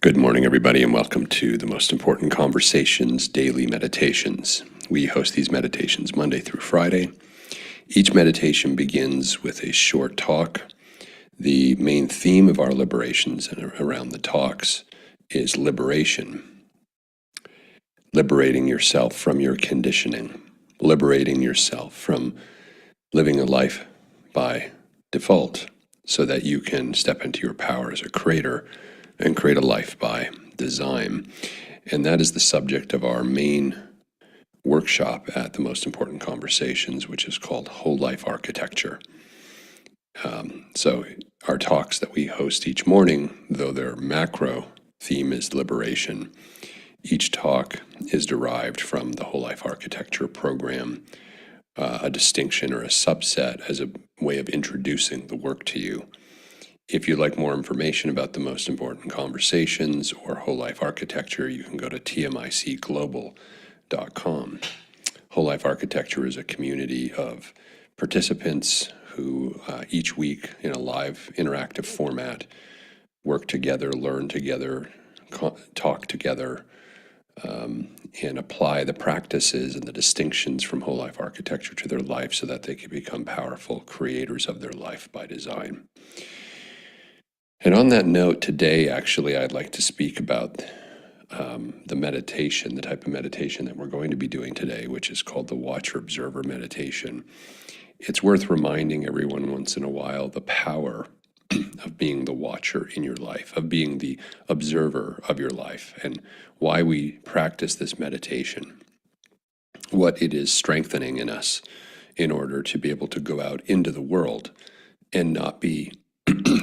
Good morning, everybody, and welcome to the Most Important Conversations Daily Meditations. We host these meditations Monday through Friday. Each meditation begins with a short talk. The main theme of our liberations and around the talks is liberation. Liberating yourself from your conditioning. Liberating yourself from living a life by default so that you can step into your power as a creator and create a life by design. And that is the subject of our main workshop at the Most Important Conversations, which is called Whole Life Architecture. So our talks that we host each morning, though their macro theme is liberation, each talk is derived from the Whole Life Architecture program, a distinction or a subset as a way of introducing the work to you. If you'd like more information about the Most Important Conversations or Whole Life Architecture, you can go to TMICglobal.com. Whole Life Architecture is a community of participants who each week in a live interactive format work together, learn together, talk together, and apply the practices and the distinctions from Whole Life Architecture to their life so that they can become powerful creators of their life by design. And on that note, today, actually, I'd like to speak about the meditation, the type of meditation that we're going to be doing today, which is called the Watcher-Observer meditation. It's worth reminding everyone once in a while the power of being the watcher in your life, of being the observer of your life, and why we practice this meditation, what it is strengthening in us in order to be able to go out into the world and not be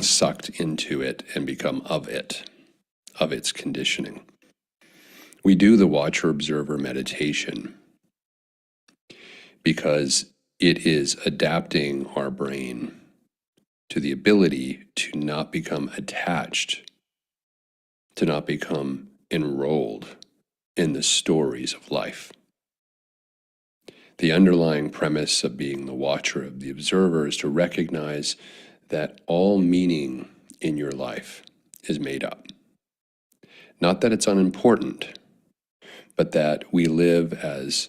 sucked into it and become of its conditioning. We do the Watcher-Observer meditation because it is adapting our brain to the ability to not become attached, to not become enrolled in the stories of life. The underlying premise of being the watcher of the observer is to recognize that all meaning in your life is made up. Not that it's unimportant, but that we live, as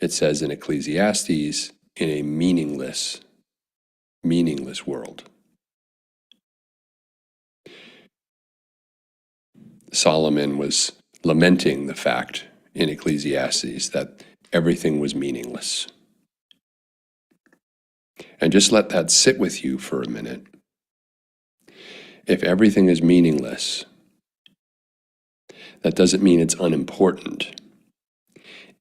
it says in Ecclesiastes, in a meaningless world. Solomon was lamenting the fact in Ecclesiastes that everything was meaningless. And just let that sit with you for a minute. If everything is meaningless, that doesn't mean it's unimportant.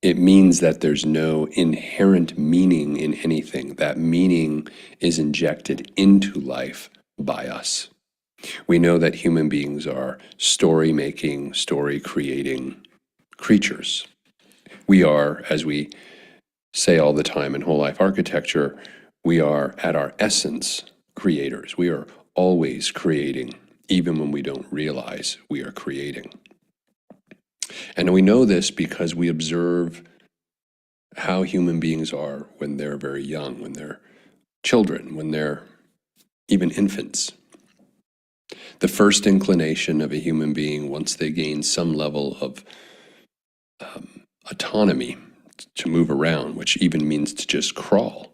It means that there's no inherent meaning in anything. That meaning is injected into life by us. We know that human beings are story-making, story-creating creatures. We are, as we say all the time in Whole Life Architecture, we are at our essence creators. We are always creating, even when we don't realize we are creating. And we know this because we observe how human beings are when they're very young, when they're children, when they're even infants. The first inclination of a human being, once they gain some level of autonomy to move around, which even means to just crawl,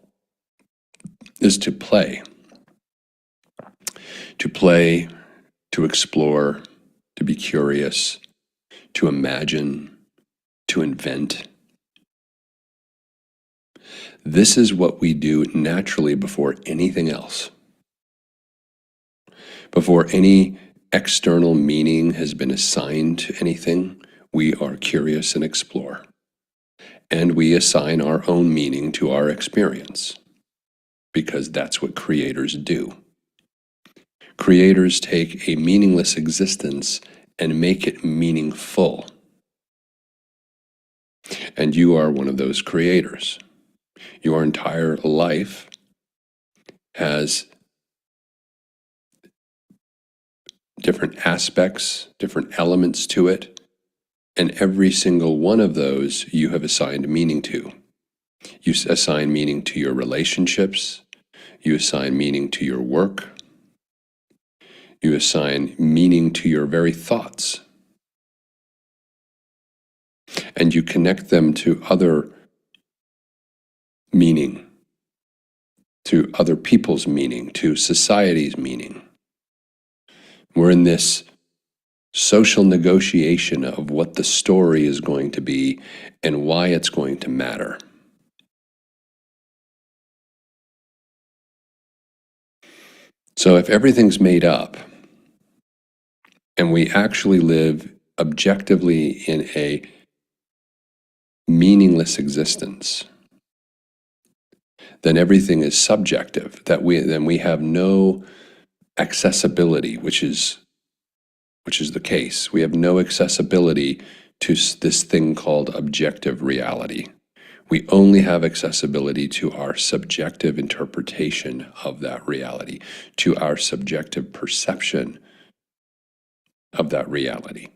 is to play. To play, to explore, to be curious, to imagine, to invent. This is what we do naturally before anything else. Before any external meaning has been assigned to anything, we are curious and explore. And we assign our own meaning to our experience, because that's what creators do. Creators take a meaningless existence and make it meaningful. And you are one of those creators. Your entire life has different aspects, different elements to it, and every single one of those you have assigned meaning to. You assign meaning to your relationships, you assign meaning to your work, you assign meaning to your very thoughts. and you connect them to other meaning, to other people's meaning, to society's meaning. We're in this social negotiation of what the story is going to be and why it's going to matter. So if everything's made up and we actually live objectively in a meaningless existence, then everything is subjective, then we have no accessibility, which is the case. We have no accessibility to this thing called objective reality. We only have accessibility to our subjective interpretation of that reality, to our subjective perception of that reality.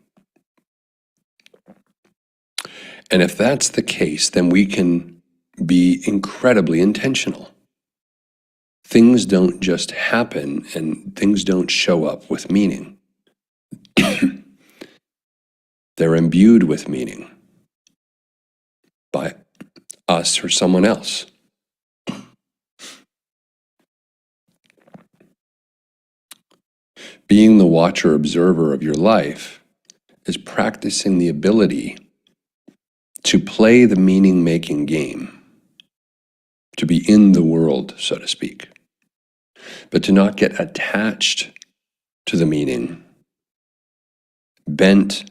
And if that's the case, then we can be incredibly intentional. Things don't just happen and things don't show up with meaning. They're imbued with meaning by us or someone else. Being the watcher observer of your life is practicing the ability to play the meaning-making game, to be in the world, so to speak, but to not get attached to the meaning, bent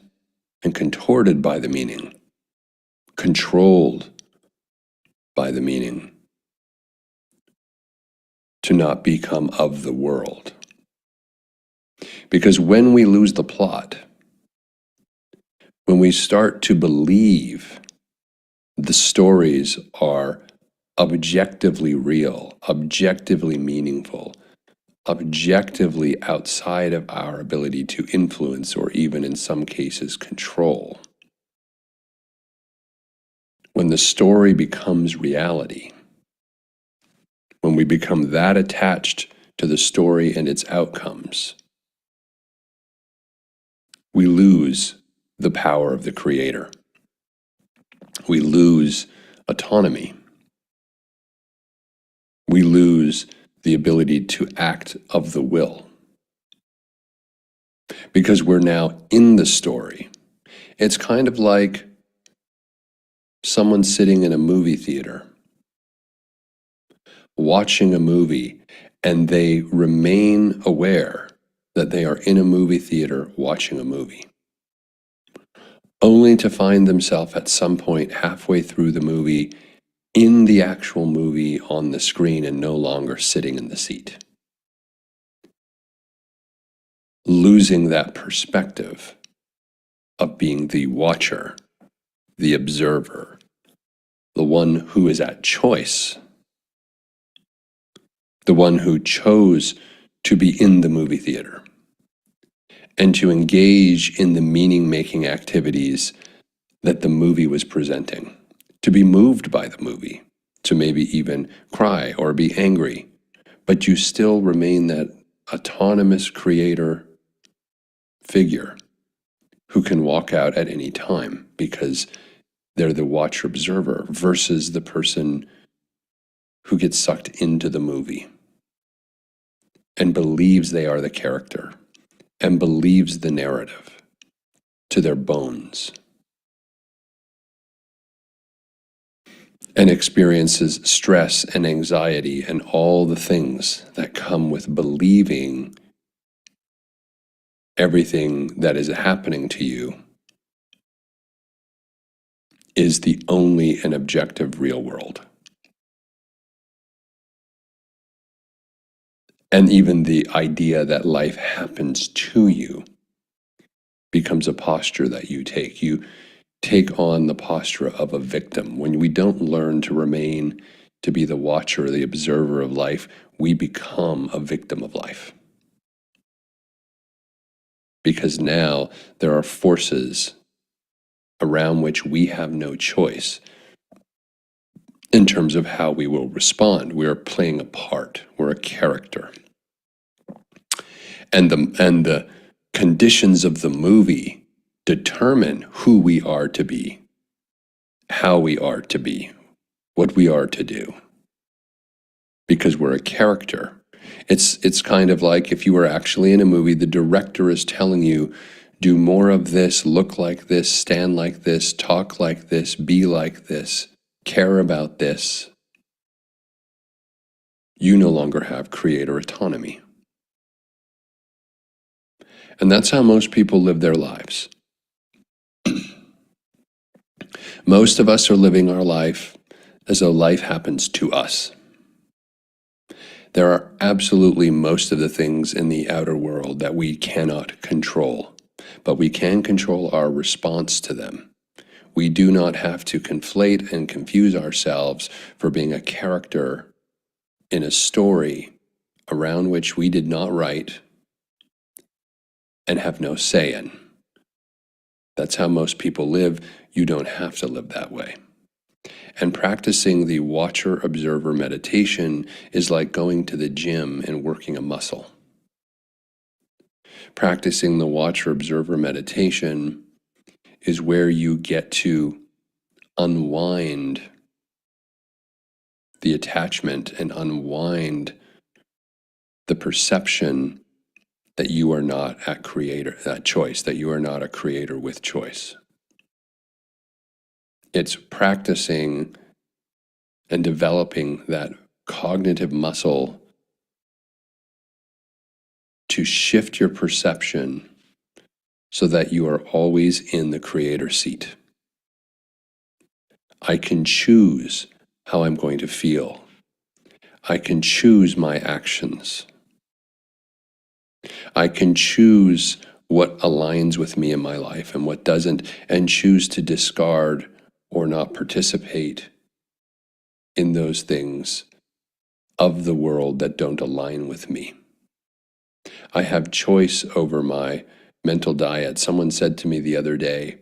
and contorted by the meaning, controlled by the meaning, to not become of the world. Because when we lose the plot, when we start to believe the stories are objectively real, objectively meaningful, objectively outside of our ability to influence or even in some cases control, when the story becomes reality, when we become that attached to the story and its outcomes, we lose the power of the creator. We lose autonomy. We lose the ability to act of the will. Because we're now in the story. It's kind of like someone sitting in a movie theater, watching a movie, and they remain aware that they are in a movie theater watching a movie, only to find themselves at some point halfway through the movie in the actual movie on the screen and no longer sitting in the seat. Losing that perspective of being the watcher, the observer, the one who is at choice, the one who chose to be in the movie theater and to engage in the meaning-making activities that the movie was presenting, to be moved by the movie, to maybe even cry or be angry, but you still remain that autonomous creator figure who can walk out at any time because they're the watcher-observer versus the person who gets sucked into the movie and believes they are the character and believes the narrative to their bones and experiences stress and anxiety and all the things that come with believing everything that is happening to you is the only and objective real world. And even the idea that life happens to you becomes a posture that you take. You take on the posture of a victim. When we don't learn to remain to be the watcher, the observer of life, we become a victim of life. Because now there are forces around which we have no choice in terms of how we will respond. We are playing a part. We're a character. And the conditions of the movie determine who we are to be. how we are to be, what we are to do, because we're a character. It's kind of like if you were actually in a movie, the director is telling you, do more of this, look like this, stand like this, talk like this, be like this, care about this. You no longer have creator autonomy. And that's how most people live their lives. Most of us are living our life as though life happens to us. There are absolutely most of the things in the outer world that we cannot control, but we can control our response to them. We do not have to conflate and confuse ourselves for being a character in a story around which we did not write and have no say in. That's how most people live. You don't have to live that way. And practicing the watcher-observer meditation is like going to the gym and working a muscle. Practicing the watcher-observer meditation is where you get to unwind the attachment and unwind the perception that you are not at creator, that choice, that you are not a creator with choice. It's practicing and developing that cognitive muscle to shift your perception so that you are always in the creator seat. I can choose how I'm going to feel. I can choose my actions. I can choose what aligns with me in my life and what doesn't, and choose to discard or not participate in those things of the world that don't align with me. I have choice over my mental diet. Someone said to me the other day,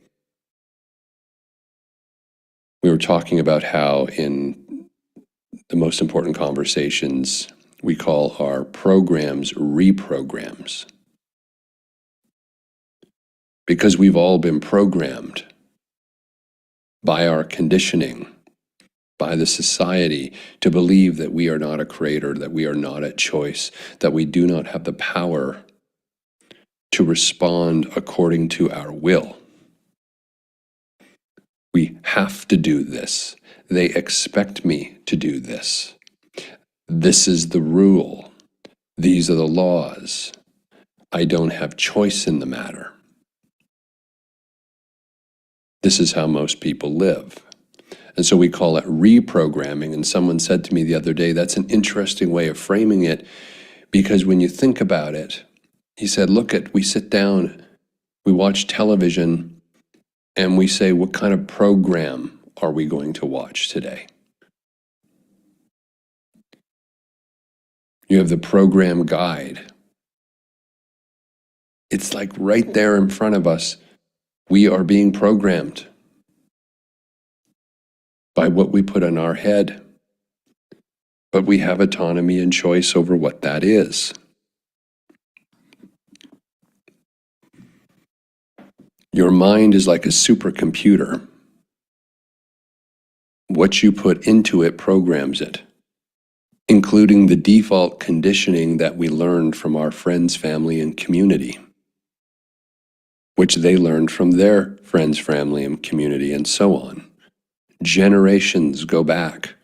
we were talking about how in the most important conversations we call our programs reprograms. Because we've all been programmed by our conditioning, by the society, to believe that we are not a creator, that we are not at choice, that we do not have the power to respond according to our will. We have to do this. They expect me to do this. This is the rule. These are the laws. I don't have choice in the matter. This is how most people live. And so we call it reprogramming. And someone said to me the other day, that's an interesting way of framing it, because when you think about it, he said, we sit down, we watch television, and we say, what kind of program are we going to watch today? You have the program guide. It's like right there in front of us. We are being programmed by what we put in our head, but we have autonomy and choice over what that is. Your mind is like a supercomputer. What you put into it programs it, including the default conditioning that we learned from our friends, family, and community, which they learned from their friends, family, and community, and so on. Generations go back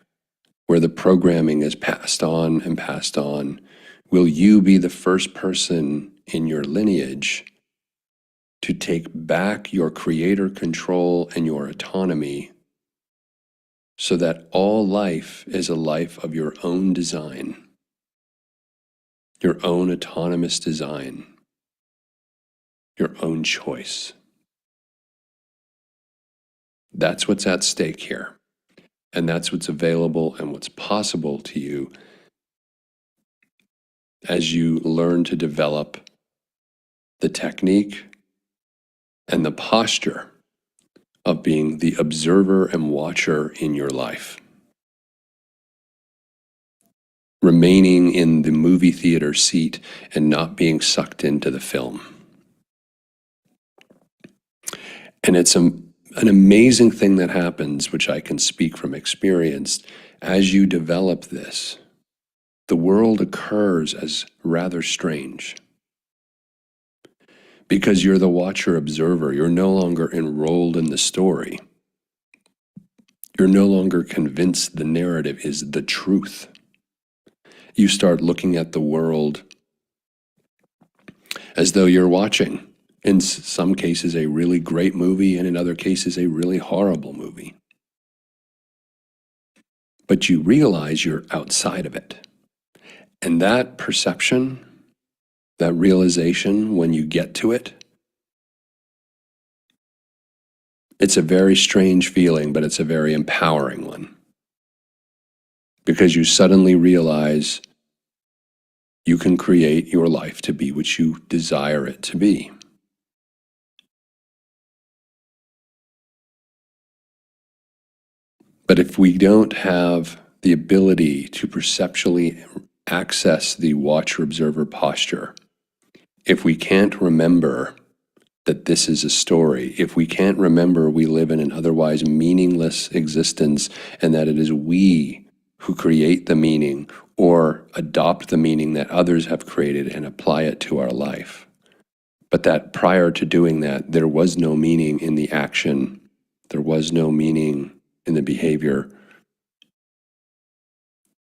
where the programming is passed on and passed on. Will you be the first person in your lineage to take back your creator control and your autonomy so that all life is a life of your own design, your own autonomous design, your own choice? That's what's at stake here. And that's what's available and what's possible to you as you learn to develop the technique and the posture of being the observer and watcher in your life. Remaining in the movie theater seat and not being sucked into the film. And it's a an amazing thing that happens, which I can speak from experience, as you develop this, the world occurs as rather strange. Because you're the watcher observer, you're no longer enrolled in the story. You're no longer convinced the narrative is the truth. You start looking at the world as though you're watching, in some cases, a really great movie, and in other cases, a really horrible movie. But you realize you're outside of it. And that perception, that realization, when you get to it, it's a very strange feeling, but it's a very empowering one. Because you suddenly realize you can create your life to be what you desire it to be. But if we don't have the ability to perceptually access the watcher-observer posture, if we can't remember that this is a story, if we can't remember we live in an otherwise meaningless existence and that it is we who create the meaning or adopt the meaning that others have created and apply it to our life, but that prior to doing that, there was no meaning in the action, there was no meaning in the behavior,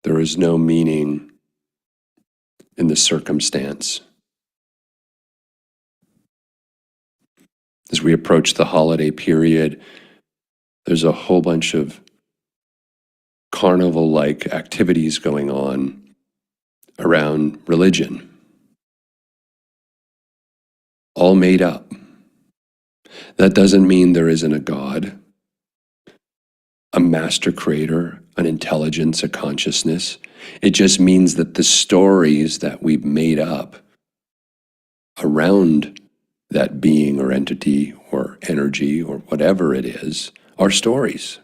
there is no meaning in the circumstance. As we approach the holiday period, there's a whole bunch of carnival-like activities going on around religion, all made up. That doesn't mean there isn't a God, a master creator, an intelligence, a consciousness. It just means that the stories that we've made up around that being or entity or energy or whatever it is are stories.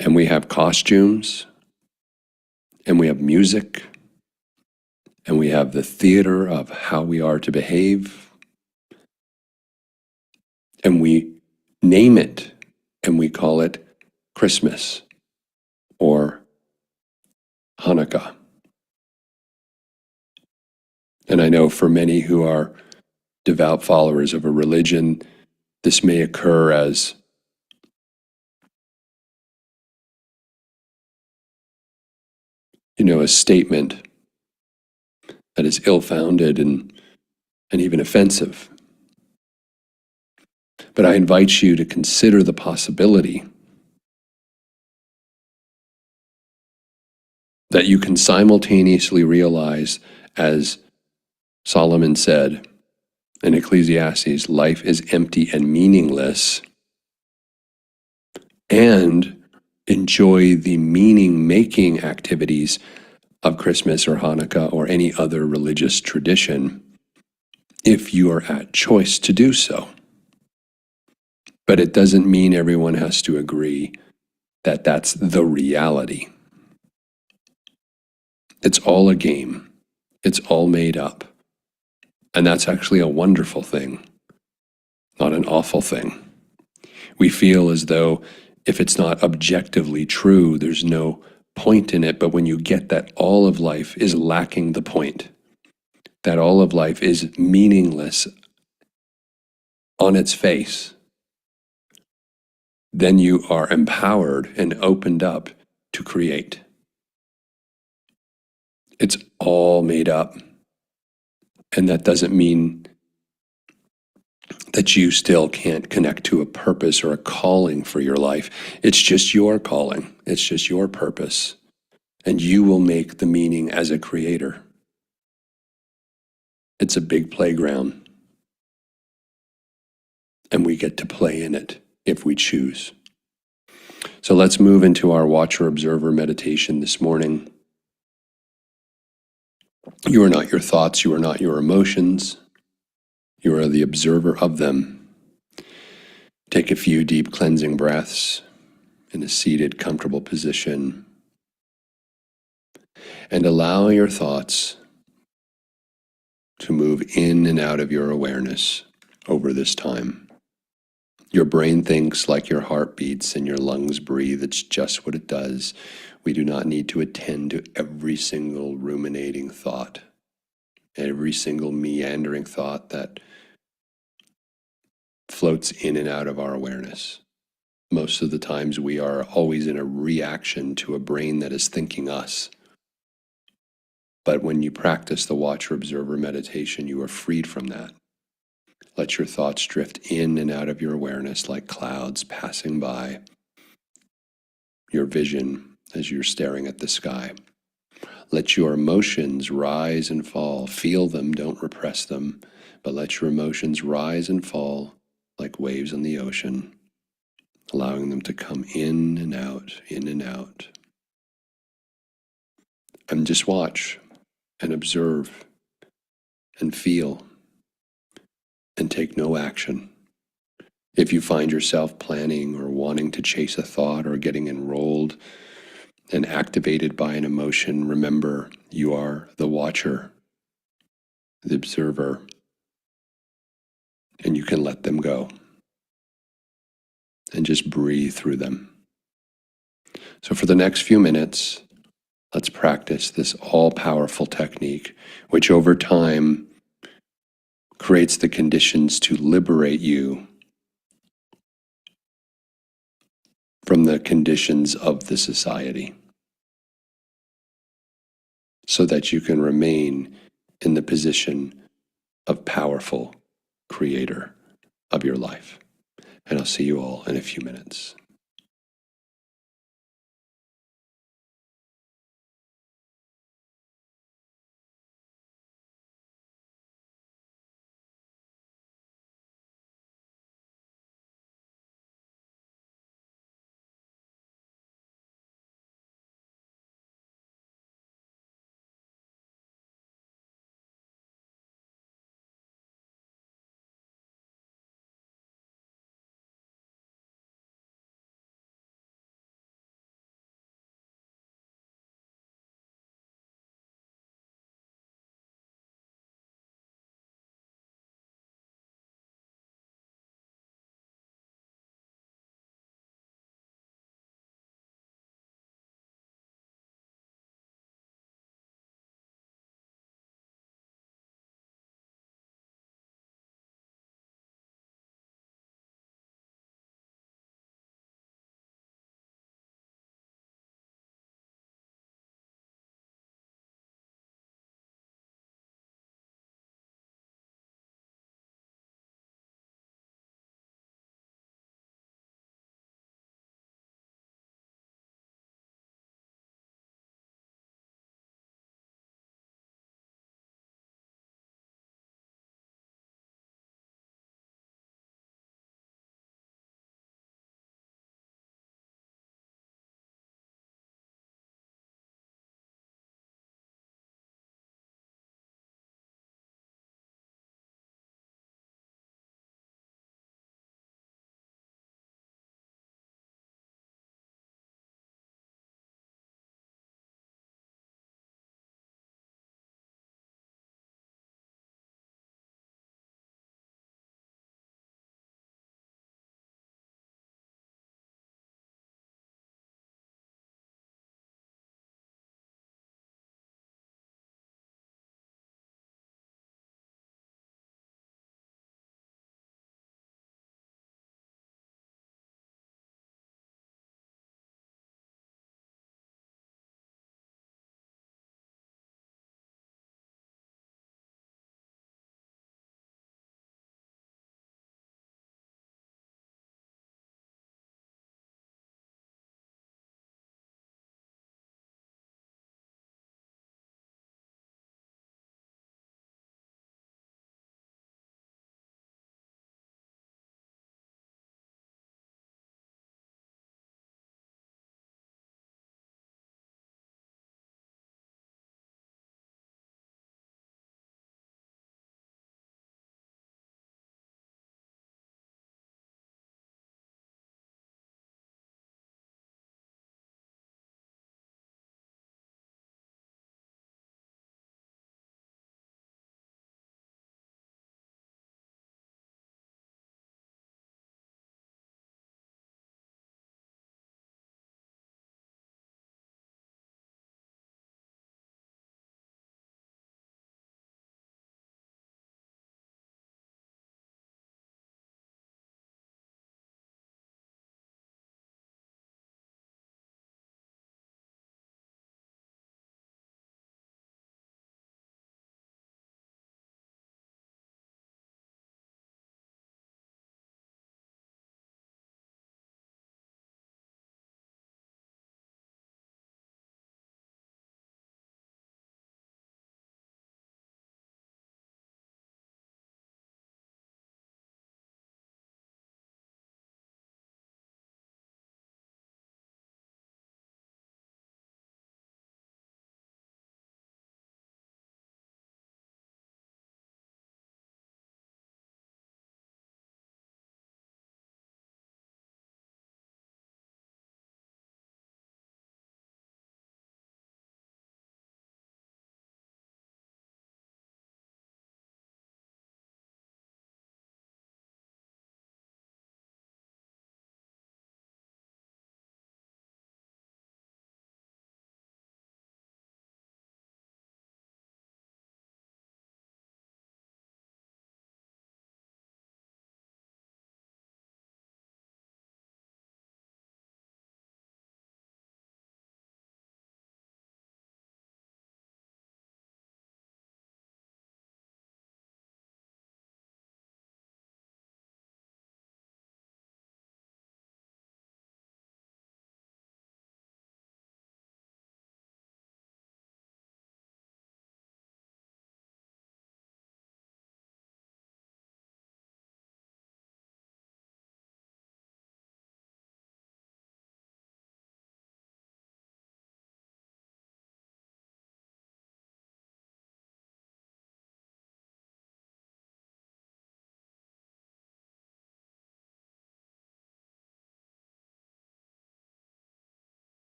And we have costumes, and we have music, and we have the theater of how we are to behave, and we name it, and we call it Christmas or Hanukkah. And I know for many who are devout followers of a religion, this may occur as a statement that is ill-founded and even offensive. But I invite you to consider the possibility that you can simultaneously realize, as Solomon said in Ecclesiastes, life is empty and meaningless, and enjoy the meaning-making activities of Christmas or Hanukkah or any other religious tradition if you are at choice to do so. But it doesn't mean everyone has to agree that that's the reality. It's all a game. It's all made up. And that's actually a wonderful thing, not an awful thing. We feel as though if it's not objectively true, there's no point in it. But when you get that all of life is lacking the point, that all of life is meaningless on its face, then you are empowered and opened up to create. It's all made up. And that doesn't mean that you still can't connect to a purpose or a calling for your life. It's just your calling. It's just your purpose. And you will make the meaning as a creator. It's a big playground. And we get to play in it if we choose. So let's move into our watcher-observer meditation this morning. You are not your thoughts. You are not your emotions. You are the observer of them. Take a few deep cleansing breaths in a seated, comfortable position. And allow your thoughts to move in and out of your awareness over this time. Your brain thinks like your heart beats and your lungs breathe. It's just what it does. We do not need to attend to every single ruminating thought, every single meandering thought that floats in and out of our awareness. Most of the times we are always in a reaction to a brain that is thinking us. But when you practice the watcher observer meditation, you are freed from that. Let your thoughts drift in and out of your awareness like clouds passing by your vision as you're staring at the sky. Let your emotions rise and fall. Feel them, don't repress them, but let your emotions rise and fall like waves on the ocean, allowing them to come in and out, in and out. And just watch and observe and feel and take no action. If you find yourself planning or wanting to chase a thought or getting enrolled and activated by an emotion, remember you are the watcher, the observer, and you can let them go and just breathe through them. So for the next few minutes, let's practice this all-powerful technique, which over time creates the conditions to liberate you from the conditions of the society so that you can remain in the position of powerful creator of your life. And I'll see you all in a few minutes.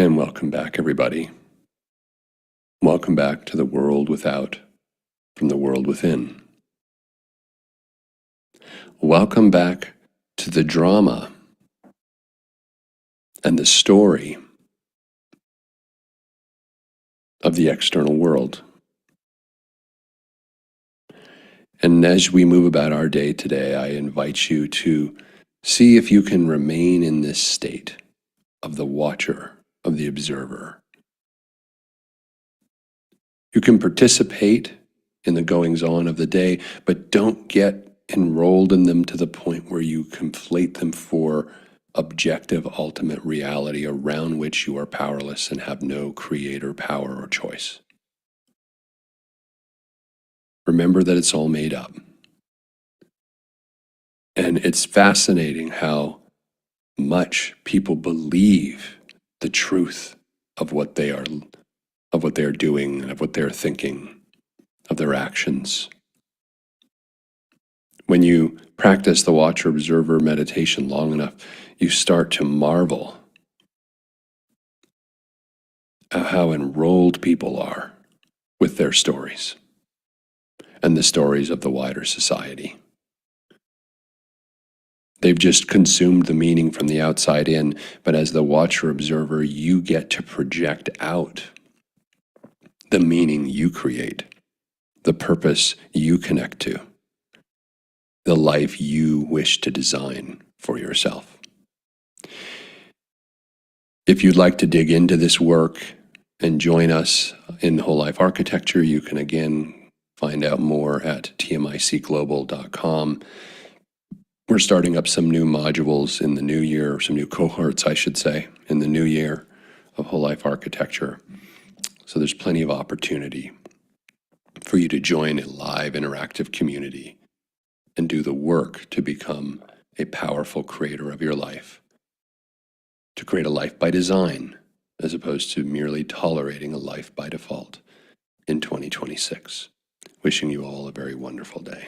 And welcome back, everybody. Welcome back to the world without from the world within. Welcome back to the drama and the story of the external world. And as we move about our day today, I invite you to see if you can remain in this state of the watcher, of the observer. You can participate in the goings-on of the day, but don't get enrolled in them to the point where you conflate them for objective, ultimate reality around which you are powerless and have no creator power or choice. Remember that it's all made up. And it's fascinating how much people believe the truth of what they are doing, of what they're thinking, of their actions. When you practice the watcher-observer meditation long enough, you start to marvel at how enrolled people are with their stories and the stories of the wider society. They've just consumed the meaning from the outside in, but as the watcher-observer, you get to project out the meaning you create, the purpose you connect to, the life you wish to design for yourself. If you'd like to dig into this work and join us in whole life architecture, you can again find out more at tmicglobal.com. We're starting up some new modules in the new year, some new cohorts, I should say, in the new year of whole life architecture. So there's plenty of opportunity for you to join a live interactive community and do the work to become a powerful creator of your life, to create a life by design, as opposed to merely tolerating a life by default in 2026. Wishing you all a very wonderful day.